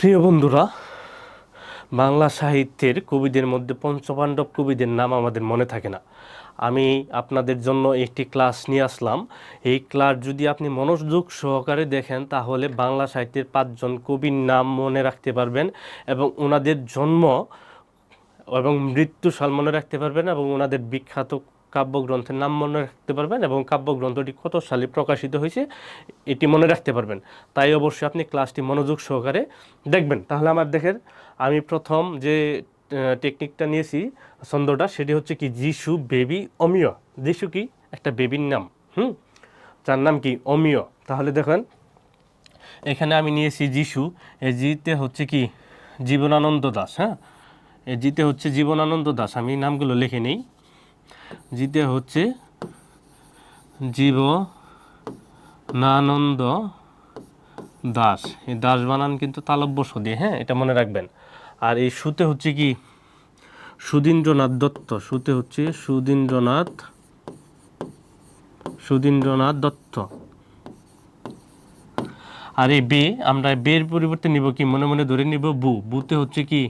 প্রিয় বন্ধুরা, বাংলা সাহিত্যের কবিদের মধ্যে পঞ্চপাণ্ডব কবিদের নাম আমাদের মনে থাকে না। আমি আপনাদের জন্য একটি ক্লাস নিয়ে আসলাম। এই ক্লাস যদি আপনি মনোযোগ সহকারে দেখেন তাহলে বাংলা সাহিত্যের 5জন কবির নাম মনে রাখতে পারবেন এবং ওনাদের জন্ম এবং মৃত্যুসাল মনে রাখতে পারবেন এবং ওনাদের বিখ্যাত কাব্যগ্রন্থের নাম মনে রাখতে পারবেন এবং কাব্যগ্রন্থটি কত সালে প্রকাশিত হয়েছে এটি মনে রাখতে পারবেন। তাই অবশ্যই আপনি ক্লাসটি মনোযোগ সহকারে দেখবেন। তাহলে আমার দেখেন, আমি প্রথম যে টেকনিকটা নিয়েছি, ছন্দটা, সেটি হচ্ছে কি যিশু বেবি অমিয়। যিশু কি একটা বেবির নাম, যার নাম কি অমিয়। তাহলে দেখেন এখানে আমি নিয়েছি যিশু, এই জিতে হচ্ছে কি জীবনানন্দ দাশ। এই জিতে হচ্ছে জীবনানন্দ দাশ। আমি নামগুলো লিখে নেই। জিতে হচ্ছে জীবনানন্দ দাশ। এই দাস বানান কিন্তু তালব্য স দিয়ে, এটা মনে রাখবেন। আর এই সুতে হচ্ছে কি সুধীন্দ্রনাথ দত্ত। সুতে হচ্ছে সুধীন্দ্রনাথ দত্ত। আর এই বে, আমরা বের পরিবর্তে নিব কি, মনে মনে ধরে নিব বু। বুতে হচ্ছে কি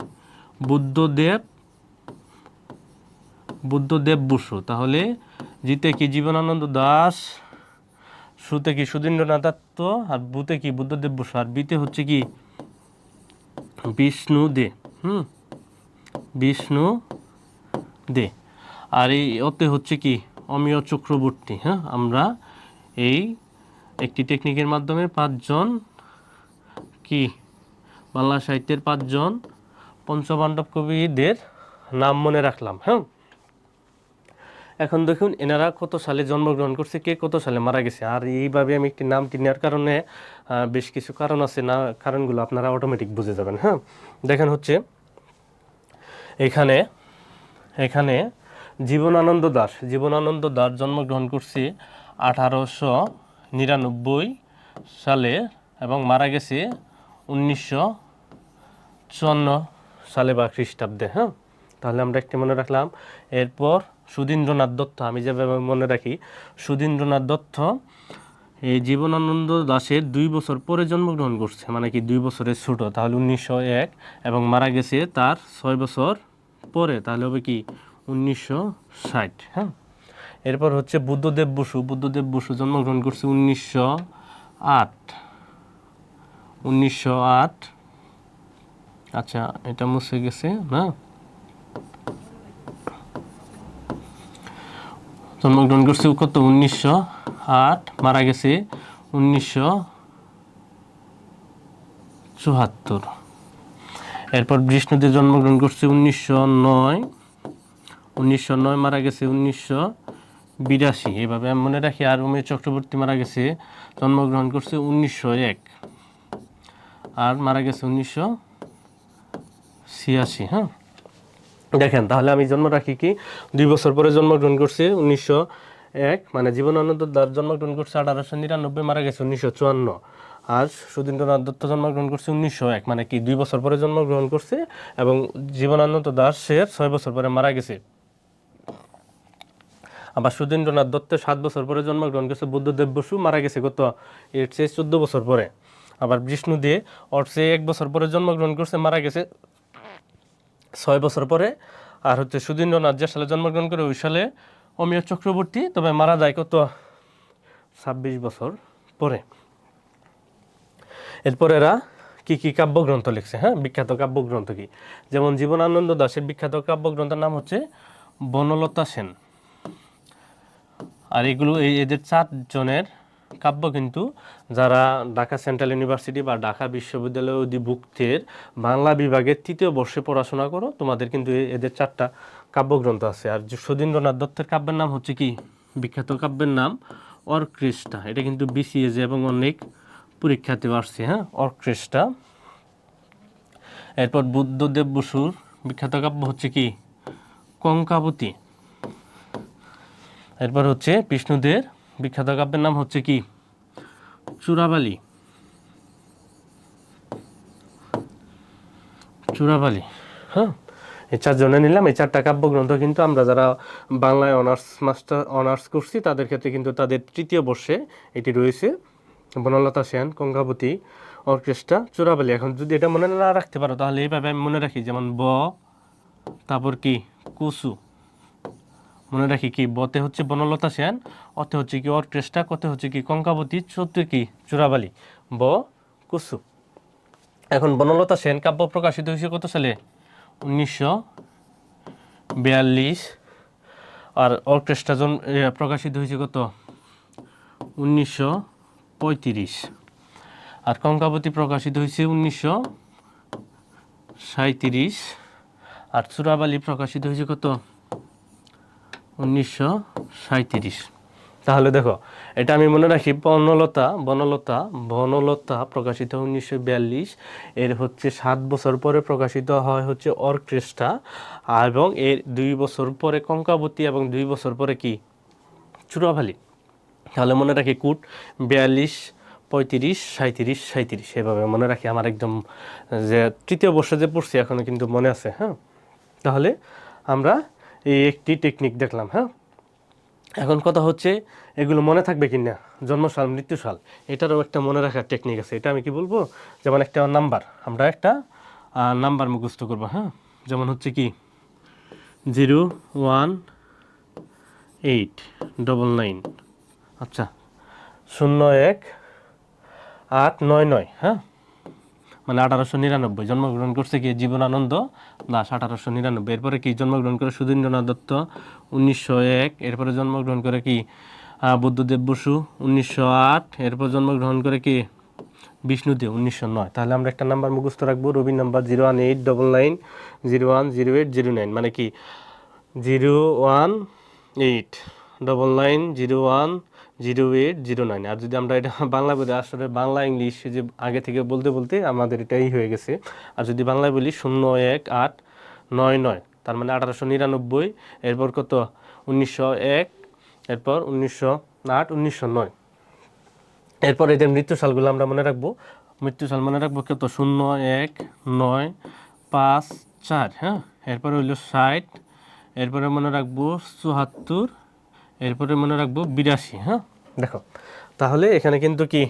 বুদ্ধদেব বসু। তাহলে জিতে কি জীবনানন্দ দাশ, সুতে কি সুধীন্দ্রনাথ দত্ত, আর বুতে কি বুদ্ধদেব বসু, আর বিতে হচ্ছে কি বিষ্ণু দে। বিষ্ণু দে। আর এই অতে হচ্ছে কি অমিয় চক্রবর্তী। আমরা এই একটি টেকনিকের মাধ্যমে 5জন কি বাংলা সাহিত্যের 5জন পঞ্চপাণ্ডব কবিদের নাম মনে রাখলাম। এখন দেখুন এনারা কত সালে জন্মগ্রহণ করছে, কে কত সালে মারা গেছে। আর এইভাবে আমি একটি নামটি নেওয়ার কারণে বেশ কিছু কারণ আছে, না কারণগুলো আপনারা অটোমেটিক বুঝে যাবেন। দেখেন হচ্ছে এখানে জীবনানন্দ দাশ জন্মগ্রহণ করছে 1899 সালে এবং মারা গেছে 1954 সালে বা খ্রিস্টাব্দে। তাহলে আমরা একটি মনে রাখলাম। এরপর সুধীন্দ্রনাথ দত্ত, আমি যেভাবে মনে রাখি, সুধীন্দ্রনাথ দত্ত এই জীবনানন্দ দাশের 2 বছর পরে জন্মগ্রহণ করছে, মানে কি 2 বছরের ছোট। তাহলে 1901 এবং মারা গেছে তার 6 বছর পরে, তাহলে হবে কি 1960। এরপর হচ্ছে বুদ্ধদেব বসু জন্মগ্রহণ করছে 1908। আচ্ছা, এটা মুছে গেছে না। জন্মগ্রহণ করছে কত 1908, মারা গেছে 1974। এরপর বিষ্ণুদেব জন্মগ্রহণ করছে 1909, মারা গেছে 1982। এইভাবে আমি মনে রাখি। আর উমেশ চক্রবর্তী মারা গেছে, জন্মগ্রহণ করছে 1901 আর মারা গেছে 1986। দেখেন তাহলে আমি জন্ম রাখি কি 2 বছর পরে জন্মগ্রহণ করছে 1901, মানে জীবনানন্দ দাশ জন্মগ্রহণ করছে 1899, মারা গেছে 1954। আর সুধীন্দ্রনাথ দত্ত জন্মগ্রহণ করছে 1901, মানে কি 2 বছর পরে জন্মগ্রহণ করছে এবং জীবনানন্দ দাশের 6 বছর পরে মারা গেছে। আবার সুধীন্দ্রনাথ দত্তের 7 বছর পরে জন্মগ্রহণ করছে বুদ্ধদেব বসু, মারা গেছে কত এর চেয়ে 14 বছর পরে। আবার বিষ্ণু দে ওর চেয়ে 1 বছর পরে জন্মগ্রহণ করছে, মারা গেছে 6 বছর পরে। আর হচ্ছে সুধীন্দ্রনাথ যে সালে জন্মগ্রহণ করে ওই সালে অমিয় চক্রবর্তী, তবে মারা যায় কত 26 বছর পরে। এরপর এরা কি কাব্যগ্রন্থ লিখছে, বিখ্যাত কাব্যগ্রন্থ কি, যেমন জীবনানন্দ দাশের বিখ্যাত কাব্যগ্রন্থের নাম হচ্ছে বনলতা সেন। আর এগুলো এদের 4 জনের কাব্য কিন্তু যারা ঢাকা সেন্ট্রাল ইউনিভার্সিটি বা ঢাকা বিশ্ববিদ্যালয় অধিভুক্তের বাংলা বিভাগের 3য় বর্ষে পড়াশোনা করো, তোমাদের কিন্তু এদের 4টা কাব্যগ্রন্থ আছে। আর সুধীন্দ্রনাথ দত্তের কাব্যের নাম হচ্ছে কি, বিখ্যাত কাব্যের নাম অর্কেস্ট্রা। এটা কিন্তু বিসিএস এবং অনেক পরীক্ষাতেও আসছে, অর্কেস্ট্রা। এরপর বুদ্ধদেব বসুর বিখ্যাত কাব্য হচ্ছে কি কঙ্কাবতী। এরপর হচ্ছে বিষ্ণুদের বিখ্যাত কাব্যের নাম হচ্ছে কি চূড়াবালি। এই 4 জনে নিলাম। এই 4টা কাব্যগ্রন্থ কিন্তু আমরা যারা বাংলায় অনার্স করছি তাদের ক্ষেত্রে কিন্তু তাদের 3য় বর্ষে এটি রয়েছে। বনলতা সেন, কঙ্কাবতী, অর্কেস্ট্রা চোরাবালি। এখন যদি এটা মনে না রাখতে পারো তাহলে এইভাবে আমি মনে রাখি, যেমন ব, তারপর কি কুসু, মনে রাখি কি বতে হচ্ছে বনলতা সেন, অতে হচ্ছে কি অর্কেস্ট্রা, কতে হচ্ছে কি কঙ্কাবতী, চোদ্দে কি চোরাবালি, ব কুসু। এখন বনলতা সেন কাব্য প্রকাশিত হয়েছে কত সালে? 1942। আর অর্কেস্ট্রা প্রকাশিত হয়েছে কত? 1935। আর কঙ্কাবতী প্রকাশিত হয়েছে 1937। আর চোরাবালি প্রকাশিত হয়েছে কত? 1937। তাহলে দেখো এটা আমি মনে রাখি, বনলতা প্রকাশিত 1942, এর হচ্ছে 7 বছর পরে প্রকাশিত হয় হচ্ছে অর্কেস্ট্রা, এবং এর 2 বছর পরে কঙ্কাবতী, এবং 2 বছর পরে কি চোরাবালি। তাহলে মনে রাখি কুট 42, 35, 37, 37 এভাবে মনে রাখি। আমার একদম যে তৃতীয় বর্ষে যে পড়ছি এখনো কিন্তু মনে আছে। হ্যাঁ, তাহলে আমরা এই একটি টেকনিক দেখলাম। হ্যাঁ, এখন কথা হচ্ছে এগুলো মনে থাকবে কি না, জন্মসাল মৃত্যুসাল এটারও একটা মনে রাখার টেকনিক আছে। এটা আমি কি বলবো, যেমন একটা নাম্বার, আমরা একটা নাম্বার মুখস্থ করবো। হ্যাঁ, যেমন হচ্ছে কি 01899, আচ্ছা 01899। হ্যাঁ, মানে 1899 জন্মগ্রহণ করছে কি জীবনানন্দ দাশ 1899। এরপরে কি জন্মগ্রহণ করে সুধীন্দ্রনাথ দত্ত 1901। এরপরে জন্মগ্রহণ করে কি বুদ্ধদেব বসু 1908। এরপর জন্মগ্রহণ করে কি বিষ্ণুদেব 1909। তাহলে আমরা একটা নাম্বার মুখস্থ রাখবো, রবি নাম্বার 01899010809, মানে কি 01899010809। আর যদি আমরা এটা বাংলা বলি, আসলে বাংলা ইংলিশ যে আগে থেকে বলতে বলতে আমাদের এটাই হয়ে গেছে। আর যদি বাংলায় বলি 01899, তার মানে 1899, এরপর কত 1901, এরপর 1908, 1909। এরপর এদের মৃত্যুসালগুলো আমরা মনে রাখবো। মৃত্যুসাল মনে রাখবো কত? 01954। হ্যাঁ, এরপরে হইলো 60, এরপরে মনে রাখবো 74, এরপরে মনে রাখবো 82। হ্যাঁ, দেখো তাহলে এখানে কিন্তু কি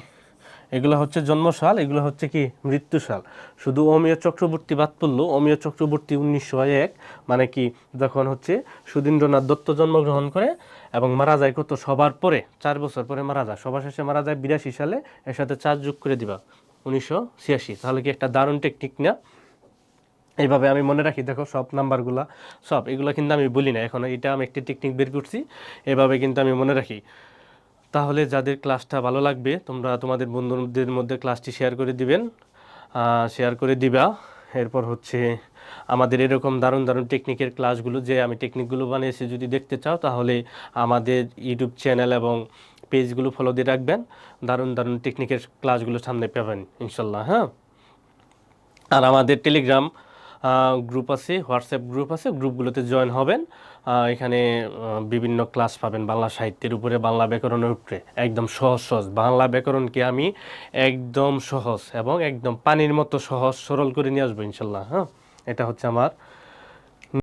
এগুলো হচ্ছে জন্মসাল, এগুলো হচ্ছে কি মৃত্যুসাল। শুধু অমিয় চক্রবর্তী বাদ পড়লো। অমিয় চক্রবর্তী 1901, মানে কি যখন হচ্ছে সুধীন্দ্রনাথ দত্ত জন্মগ্রহণ করে এবং মারা যায় কত? সবার পরে 4 বছর পরে মারা যায়, সবার শেষে মারা যায় 82 সালে। এর সাথে 4 যোগ করে দিবা 1986। তাহলে কি একটা দারুণ টেকনিক না? এইভাবে আমি মনে রাখি। দেখো সব নাম্বারগুলা, সব এগুলো কিন্তু আমি বলি না এখন, এটা আমি একটি টেকনিক বের করছি, এভাবে কিন্তু আমি মনে রাখি। তাহলে যাদের ক্লাসটা ভালো লাগবে তোমরা তোমাদের বন্ধুদের মধ্যে ক্লাসটি শেয়ার করে দিবেন, শেয়ার করে দিবা। এরপর হচ্ছে আমাদের এরকম দারুণ দারুণ টেকনিকের ক্লাসগুলো, যে আমি টেকনিকগুলো বানিয়েছি, যদি দেখতে চাও তাহলে আমাদের ইউটিউব চ্যানেল এবং পেজগুলো ফলো দিয়ে রাখবেন। দারুণ দারুণ টেকনিকের ক্লাসগুলো সামনে পাবেন ইনশাল্লাহ। হ্যাঁ, আর আমাদের টেলিগ্রাম গ্রুপ আছে, হোয়াটসঅ্যাপ গ্রুপ আছে, গ্রুপগুলোতে জয়েন হবেন। এখানে বিভিন্ন ক্লাস পাবেন বাংলা সাহিত্যের উপরে, বাংলা ব্যাকরণের উপরে, একদম সহজ সহজ বাংলা ব্যাকরণকে আমি একদম সহজ এবং একদম পানির মতো সহজ সরল করে নিয়ে আসবো ইনশাল্লাহ। হ্যাঁ, এটা হচ্ছে আমার